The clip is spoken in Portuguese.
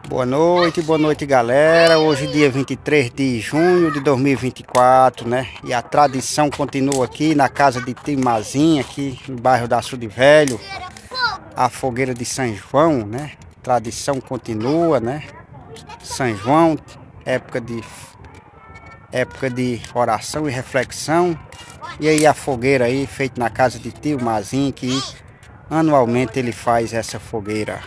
Boa noite galera. Hoje dia 23 de junho de 2024, né? E a tradição continua aqui na casa de Timazinha, aqui no bairro da Açude Velho. A fogueira de São João, né? Tradição continua, né? São João, época de oração e reflexão. E aí a fogueira aí, feita na casa de Tio Mazinho, que anualmente ele faz essa fogueira.